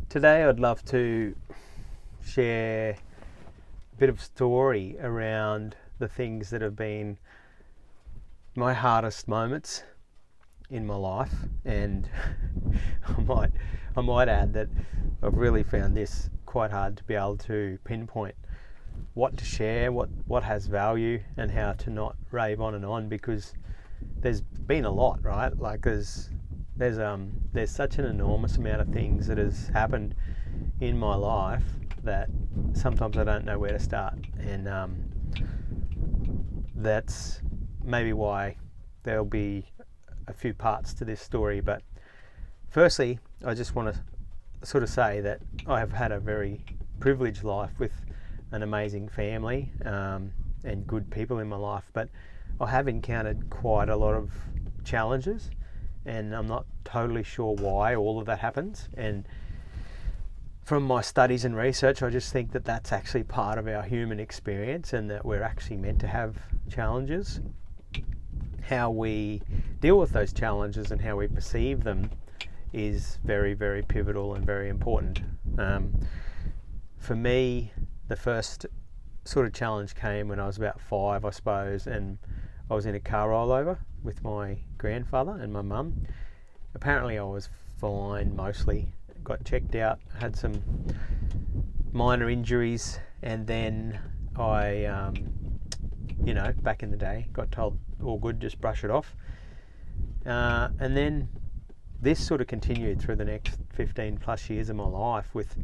Today I'd love to share a bit of story around the things that have been my hardest moments in my life, and I might add that I've really found this quite hard to be able to pinpoint what to share, what has value, and how to not rave on and on, because there's been a lot, right? Like there's such an enormous amount of things that has happened in my life that sometimes I don't know where to start, and that's maybe why there'll be a few parts to this story. But firstly, I just want to sort of say that I have had a very privileged life with an amazing family and good people in my life, but I have encountered quite a lot of challenges, and I'm not totally sure why all of that happens. And from my studies and research, I just think that that's actually part of our human experience, and that we're actually meant to have challenges. How we deal with those challenges and how we perceive them is very, very pivotal and very important. For me, the first sort of challenge came when I was about 5, I suppose, and I was in a car rollover with my grandfather and my mum. Apparently I was fine mostly, got checked out, had some minor injuries, and then I, back in the day, got told all good, just brush it off. And then this sort of continued through the next 15 plus years of my life, with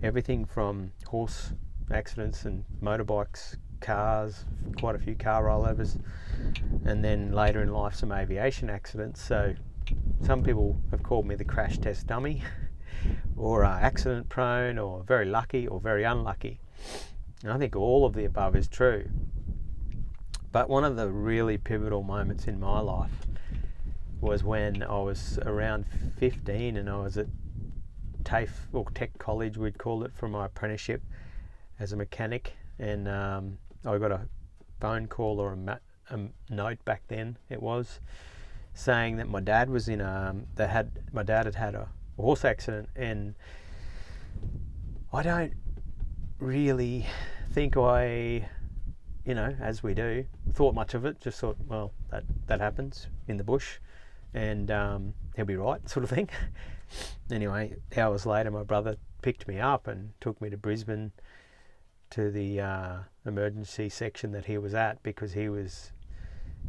everything from horse accidents and motorbikes, cars, quite a few car rollovers, and then later in life some aviation accidents. So some people have called me the crash test dummy, or accident prone, or very lucky, or very unlucky. And I think all of the above is true. But one of the really pivotal moments in my life was when I was around 15, and I was at TAFE, or Tech College we'd call it, for my apprenticeship as a mechanic. And I got a phone call, or a note back then it was, saying that my dad was in my dad had a horse accident. And I don't really think I, as we do, thought much of it. Just thought, well, that happens in the bush, and he'll be right, sort of thing. Anyway, hours later, my brother picked me up and took me to Brisbane to the emergency section that he was at, because he was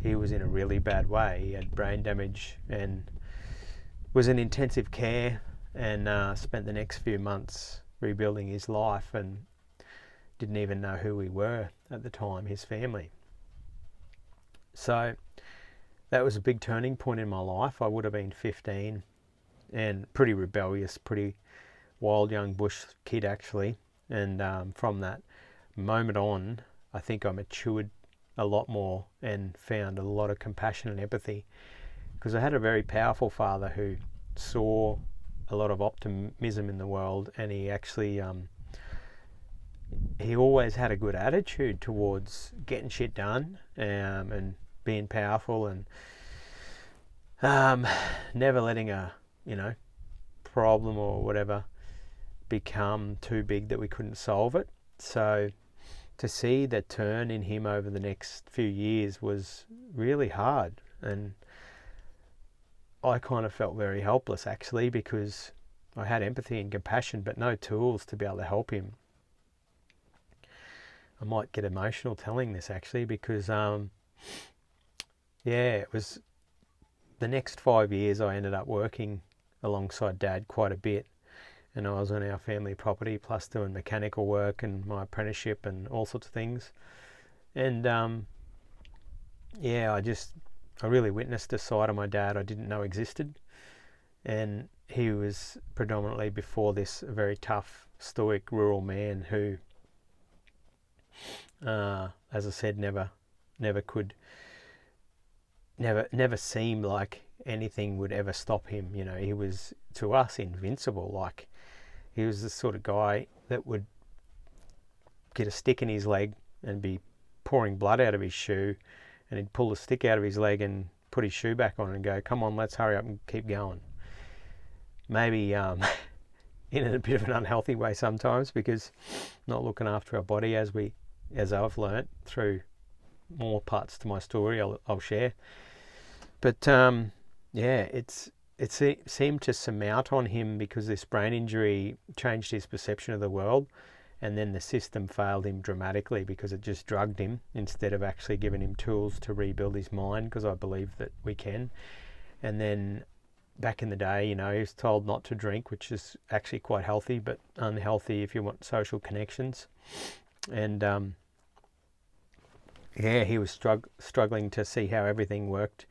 in a really bad way. He had brain damage and was in intensive care, and spent the next few months rebuilding his life, and didn't even know who we were at the time, his family. So that was a big turning point in my life. I would have been 15 and pretty rebellious, pretty wild young bush kid actually. And from that moment on, I think I matured a lot more and found a lot of compassion and empathy, because I had a very powerful father who saw a lot of optimism in the world, and he actually he always had a good attitude towards getting shit done, and being powerful, and never letting a problem or whatever become too big that we couldn't solve it. So to see that turn in him over the next few years was really hard, and I kind of felt very helpless actually, because I had empathy and compassion but no tools to be able to help him. I might get emotional telling this actually, because it was the next 5 years I ended up working alongside Dad quite a bit, and I was on our family property, plus doing mechanical work and my apprenticeship and all sorts of things. And I really witnessed a side of my dad I didn't know existed. And he was predominantly, before this, a very tough, stoic, rural man who, as I said, never seemed like anything would ever stop him. He was, to us, invincible. Like, he was the sort of guy that would get a stick in his leg and be pouring blood out of his shoe, and he'd pull the stick out of his leg and put his shoe back on and go, come on, let's hurry up and keep going. Maybe in a bit of an unhealthy way sometimes, because not looking after our body, as I've learnt through more parts to my story I'll share. But it seemed to surmount on him because this brain injury changed his perception of the world, and then the system failed him dramatically because it just drugged him instead of actually giving him tools to rebuild his mind, because I believe that we can. And then back in the day, he was told not to drink, which is actually quite healthy, but unhealthy if you want social connections. And he was struggling to see how everything worked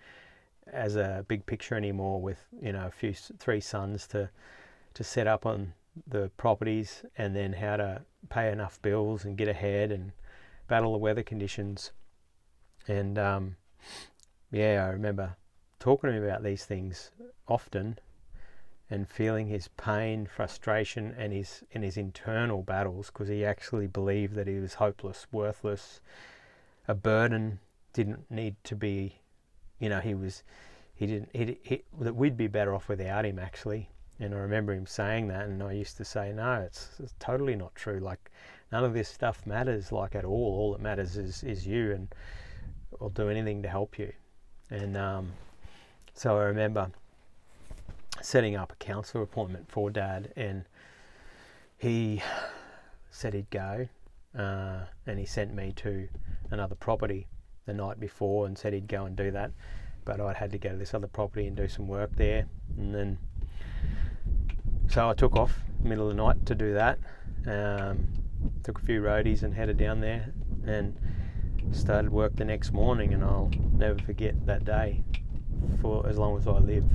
as a big picture anymore, with three sons to set up on the properties, and then how to pay enough bills and get ahead and battle the weather conditions. And I remember talking to him about these things often and feeling his pain, frustration, and his internal battles, because he actually believed that he was hopeless, worthless, a burden, didn't need to be, that we'd be better off without him, actually. And I remember him saying that, and I used to say, no, it's totally not true. Like, none of this stuff matters, like, at all. All that matters is you, and I'll do anything to help you. And so I remember setting up a counsellor appointment for Dad, and he said he'd go, and he sent me to another property the night before and said he'd go and do that, but I'd had to go to this other property and do some work there. And then so I took off middle of the night to do that, took a few roadies and headed down there and started work the next morning. And I'll never forget that day for as long as I live.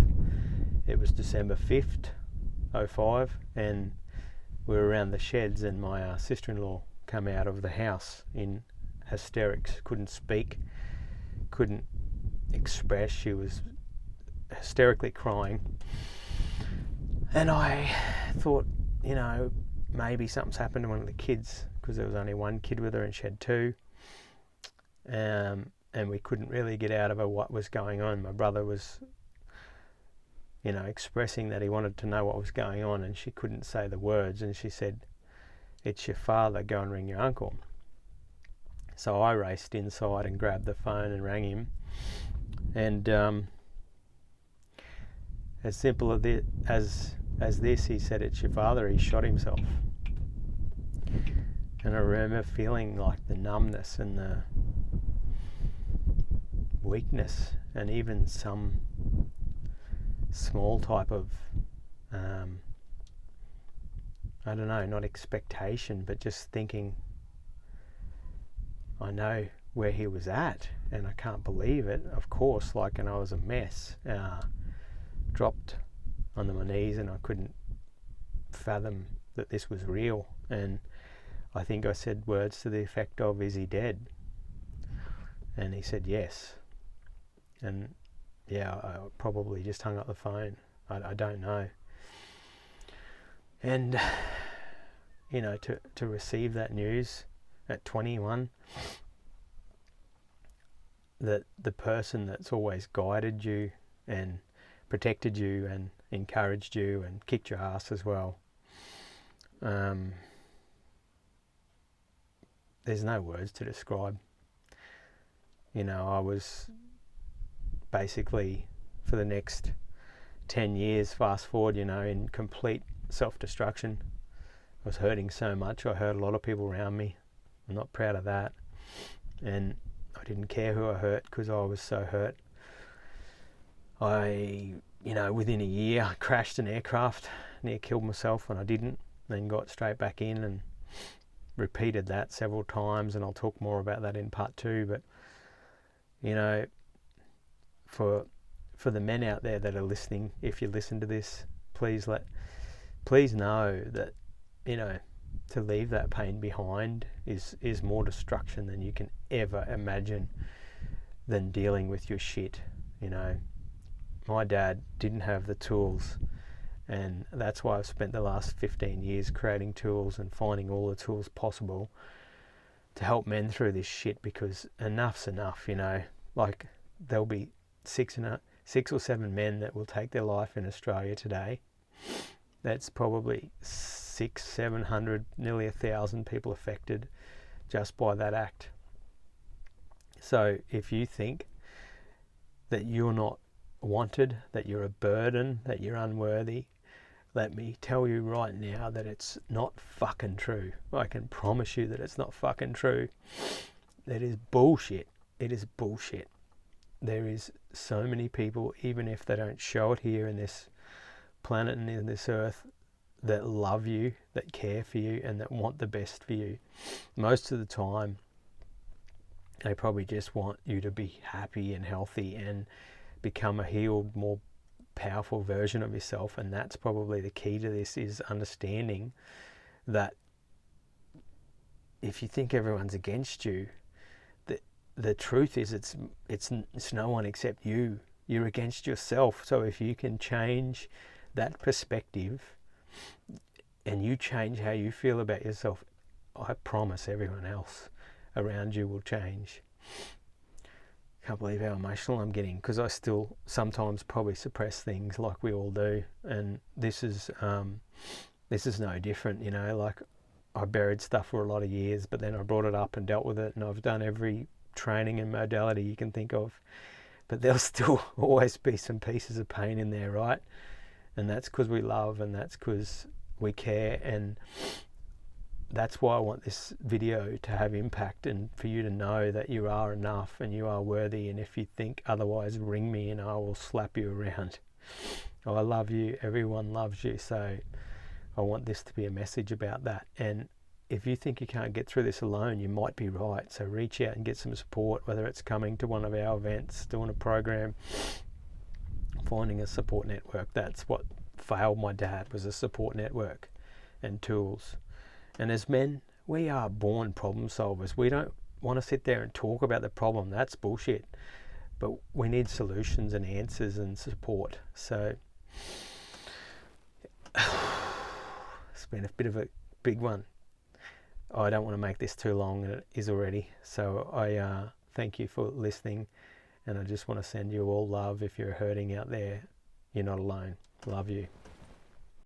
It was December 5th, 05, and we were around the sheds, and my sister-in-law came out of the house in hysterics, couldn't speak, couldn't express. She was hysterically crying, and I thought, maybe something's happened to one of the kids, because there was only one kid with her and she had two, and we couldn't really get out of her what was going on. My brother was expressing that he wanted to know what was going on, and she couldn't say the words, and she said, "It's your father, go and ring your uncle." So I raced inside and grabbed the phone and rang him, and as simple as this, he said, "It's your father, he shot himself." And I remember feeling like the numbness and the weakness, and even some small type of I don't know, not expectation, but just thinking, I know where he was at, and I can't believe it, of course, and I was a mess. Dropped on my knees, and I couldn't fathom that this was real. And I think I said words to the effect of, "Is he dead?" And he said yes. And I probably just hung up the phone. I don't know. And to receive that news at 21, that the person that's always guided you and protected you and encouraged you and kicked your ass as well, there's no words to describe. I was basically, for the next 10 years, fast forward, in complete self-destruction. I was hurting so much. I hurt a lot of people around me. I'm not proud of that. And I didn't care who I hurt, because I was so hurt. Within a year, I crashed an aircraft, near killed myself, and I didn't. Then got straight back in and repeated that several times, and I'll talk more about that in part 2. But, for the men out there that are listening, if you listen to this, please know that, to leave that pain behind is more destruction than you can ever imagine, than dealing with your shit. My dad didn't have the tools, and that's why I've spent the last 15 years creating tools and finding all the tools possible to help men through this shit, because enough's enough. There'll be 6 or 7 men that will take their life in Australia today That's probably 600, 700, nearly 1,000 people affected just by that act. So if you think that you're not wanted, that you're a burden, that you're unworthy, let me tell you right now that it's not fucking true. I can promise you that it's not fucking true. That is bullshit. It is bullshit. There is so many people, even if they don't show it here in this planet and in this earth, that love you, that care for you, and that want the best for you. Most of the time, they probably just want you to be happy and healthy and become a healed, more powerful version of yourself. And that's probably the key to this, is understanding that if you think everyone's against you, the truth is it's no one except you. You're against yourself. So if you can change that perspective and you change how you feel about yourself, I promise everyone else around you will change. Can't believe how emotional I'm getting, because I still sometimes probably suppress things like we all do, and this is no different. You know, like, I buried stuff for a lot of years, but then I brought it up and dealt with it, and I've done every training and modality you can think of, but there'll still always be some pieces of pain in there, right? And that's because we love, and that's because we care, and that's why I want this video to have impact, and for you to know that you are enough and you are worthy. And if you think otherwise, ring me and I will slap you around. I love you. Everyone loves you. So I want this to be a message about that. And if you think you can't get through this alone, you might be right. So reach out and get some support, whether it's coming to one of our events, doing a program, finding a support network. That's what failed my dad, was a support network and tools. And as men, we are born problem solvers. We don't want to sit there and talk about the problem. That's bullshit. But we need solutions and answers and support. So it's been a bit of a big one. I don't want to make this too long, and it is already. So I thank you for listening, and I just want to send you all love. If you're hurting out there, you're not alone. Love you.